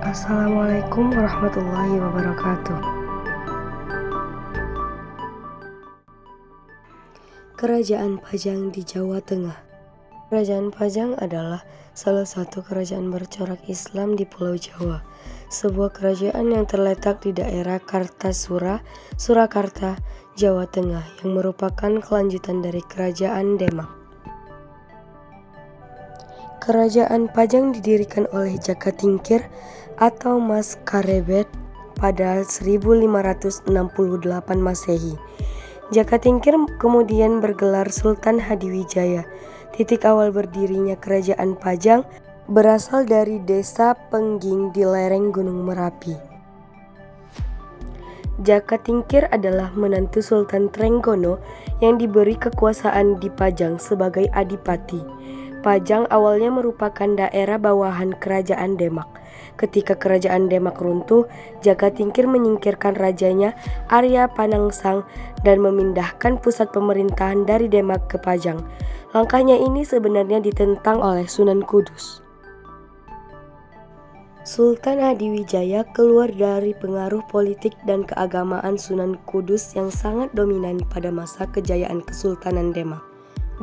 Assalamualaikum warahmatullahi wabarakatuh. Kerajaan Pajang di Jawa Tengah. Kerajaan Pajang adalah salah satu kerajaan bercorak Islam di Pulau Jawa, sebuah kerajaan yang terletak di daerah Kartasura, Surakarta, Jawa Tengah, yang merupakan kelanjutan dari Kerajaan Demak. Kerajaan Pajang didirikan oleh Jaka Tingkir atau Mas Karebet pada 1568 Masehi. Jaka Tingkir kemudian bergelar Sultan Hadiwijaya. Titik awal berdirinya Kerajaan Pajang berasal dari desa Pengging di lereng Gunung Merapi. Jaka Tingkir adalah menantu Sultan Trenggono yang diberi kekuasaan di Pajang sebagai adipati. Pajang awalnya merupakan daerah bawahan Kerajaan Demak. Ketika Kerajaan Demak runtuh, Jaka Tingkir menyingkirkan rajanya Arya Panangsang dan memindahkan pusat pemerintahan dari Demak ke Pajang. Langkahnya ini sebenarnya ditentang oleh Sunan Kudus. Sultan Hadiwijaya keluar dari pengaruh politik dan keagamaan Sunan Kudus yang sangat dominan pada masa kejayaan Kesultanan Demak,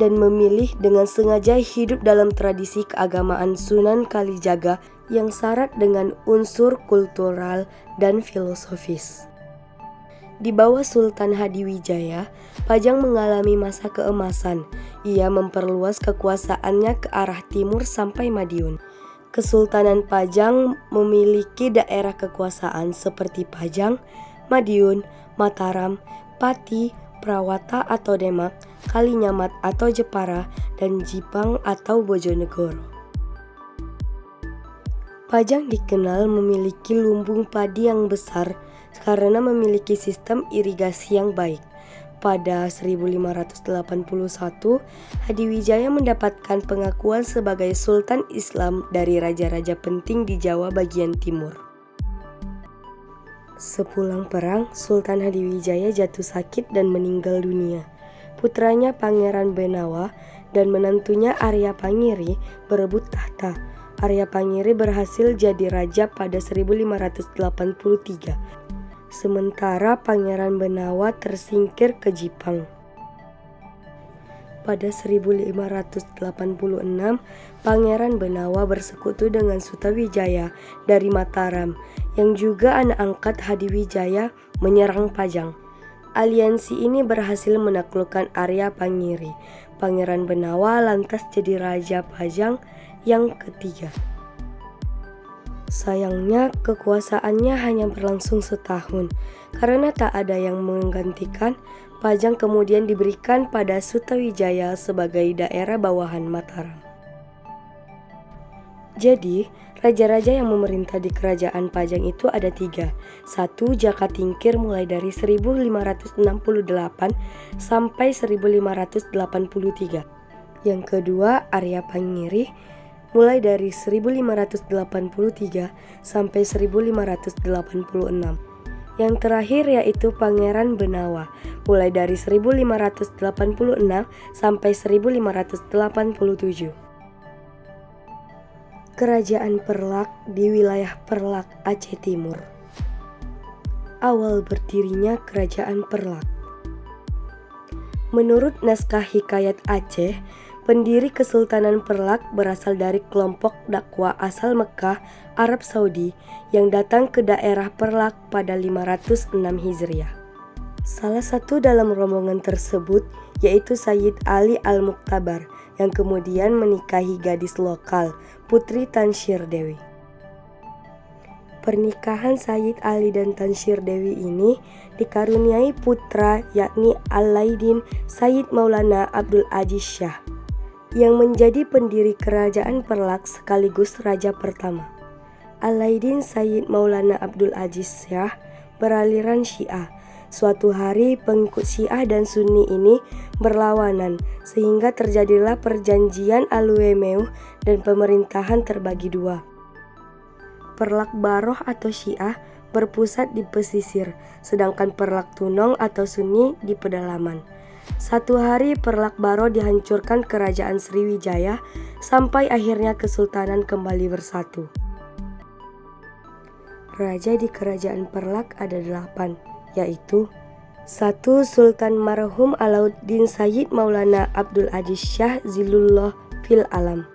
dan memilih dengan sengaja hidup dalam tradisi keagamaan Sunan Kalijaga yang syarat dengan unsur kultural dan filosofis. Di bawah Sultan Hadiwijaya, Pajang mengalami masa keemasan. Ia memperluas kekuasaannya ke arah timur sampai Madiun. Kesultanan Pajang memiliki daerah kekuasaan seperti Pajang, Madiun, Mataram, Pati, Prawata atau Demak, Kalinyamat atau Jepara, dan Jipang atau Bojonegoro. Pajang dikenal memiliki lumbung padi yang besar karena memiliki sistem irigasi yang baik. Pada 1581, Hadiwijaya mendapatkan pengakuan sebagai Sultan Islam dari raja-raja penting di Jawa bagian timur. Sepulang perang, Sultan Hadiwijaya jatuh sakit dan meninggal dunia. Putranya Pangeran Benawa dan menantunya Arya Pangiri berebut tahta. Arya Pangiri berhasil jadi raja pada 1583. Sementara Pangeran Benawa tersingkir ke Jipang. Pada 1586, Pangeran Benawa bersekutu dengan Sutawijaya dari Mataram, yang juga anak angkat Hadiwijaya, menyerang Pajang. Aliansi ini berhasil menaklukkan Arya Pangiri. Pangeran Benawa lantas jadi Raja Pajang yang ketiga. Sayangnya kekuasaannya hanya berlangsung setahun. Karena tak ada yang menggantikan, Pajang kemudian diberikan pada Sutawijaya sebagai daerah bawahan Mataram. Jadi, raja-raja yang memerintah di Kerajaan Pajang itu ada 3. 1. Jaka Tingkir mulai dari 1568 sampai 1583. Yang kedua, Arya Pangiri mulai dari 1583 sampai 1586. Yang terakhir yaitu Pangeran Benawa mulai dari 1586 sampai 1587. Kerajaan Perlak di wilayah Perlak, Aceh Timur. Awal berdirinya Kerajaan Perlak. Menurut naskah Hikayat Aceh, pendiri Kesultanan Perlak berasal dari kelompok dakwah asal Mekah, Arab Saudi yang datang ke daerah Perlak pada 506 Hijriah. Salah satu dalam rombongan tersebut yaitu Sayyid Ali Al-Muktabar yang kemudian menikahi gadis lokal, Putri Tansyir Dewi. Pernikahan Sayyid Ali dan Tansyir Dewi ini dikaruniai putra yakni Alaidin Sayyid Maulana Abdul Aziz Shah, yang menjadi pendiri Kerajaan Perlak sekaligus raja pertama. Alaidin Sayyid Maulana Abdul Aziz Shah beraliran Syiah. Suatu hari pengikut Syiah dan Sunni ini berlawanan sehingga terjadilah perjanjian Aluemeuh dan pemerintahan terbagi dua. Perlak Baroh atau Syiah berpusat di pesisir, sedangkan Perlak Tunong atau Sunni di pedalaman. Satu hari Perlak Baroh dihancurkan Kerajaan Sriwijaya sampai akhirnya Kesultanan kembali bersatu. Raja di Kerajaan Perlak ada 8, yaitu 1. Sultan marhum Alauddin Sayyid Maulana Abdul Aziz Shah Zilullah fil Alam.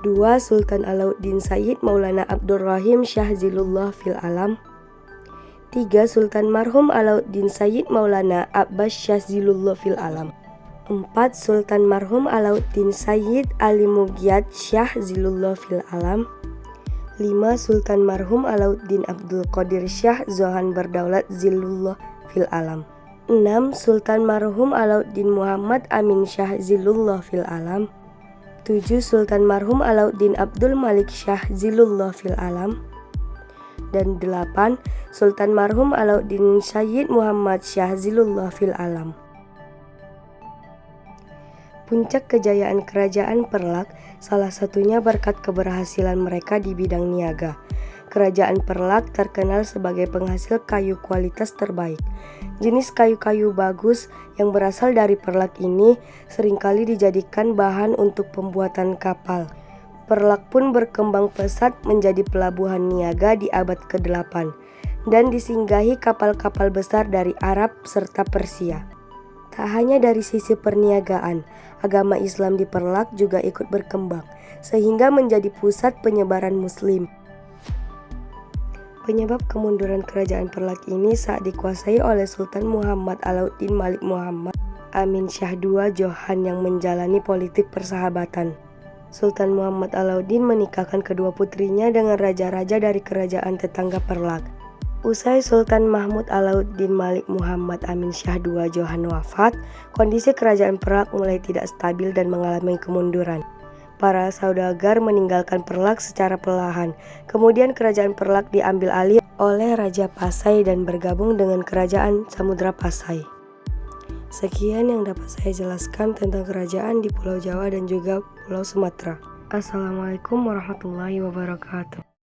2. Sultan Alauddin Sayyid Maulana Abdul Rahim Shah Zilullah fil Alam. 3. Sultan marhum Alauddin Sayyid Maulana Abbas Shah Zilullah fil Alam. 4. Sultan marhum Alauddin Sayyid Ali Mugyad Shah Zilullah fil Alam. 5. Sultan marhum Alauddin Abdul Qadir Shah Zohan Berdaulat Zilullah fil Alam. 6. Sultan marhum Alauddin Muhammad Amin Shah Zilullah fil Alam. 7. Sultan marhum Alauddin Abdul Malik Shah Zilullah fil Alam. Dan 8. Sultan marhum Alauddin Sayyid Muhammad Shah Zilullah fil Alam. Puncak kejayaan Kerajaan Perlak salah satunya berkat keberhasilan mereka di bidang niaga. Kerajaan Perlak terkenal sebagai penghasil kayu kualitas terbaik. Jenis kayu-kayu bagus yang berasal dari Perlak ini seringkali dijadikan bahan untuk pembuatan kapal. Perlak pun berkembang pesat menjadi pelabuhan niaga di abad ke-8 dan disinggahi kapal-kapal besar dari Arab serta Persia. Tak hanya dari sisi perniagaan, agama Islam di Perlak juga ikut berkembang, sehingga menjadi pusat penyebaran Muslim. Penyebab kemunduran Kerajaan Perlak ini saat dikuasai oleh Sultan Muhammad Alauddin Malik Muhammad Amin Shah II Johan yang menjalani politik persahabatan. Sultan Muhammad Alauddin menikahkan kedua putrinya dengan raja-raja dari kerajaan tetangga Perlak. Usai Sultan Mahmud Alauddin Malik Muhammad Amin Shah II Johan wafat, kondisi Kerajaan Perlak mulai tidak stabil dan mengalami kemunduran. Para saudagar meninggalkan Perlak secara perlahan. Kemudian Kerajaan Perlak diambil alih oleh Raja Pasai dan bergabung dengan Kerajaan Samudra Pasai. Sekian yang dapat saya jelaskan tentang kerajaan di Pulau Jawa dan juga Pulau Sumatera. Assalamualaikum warahmatullahi wabarakatuh.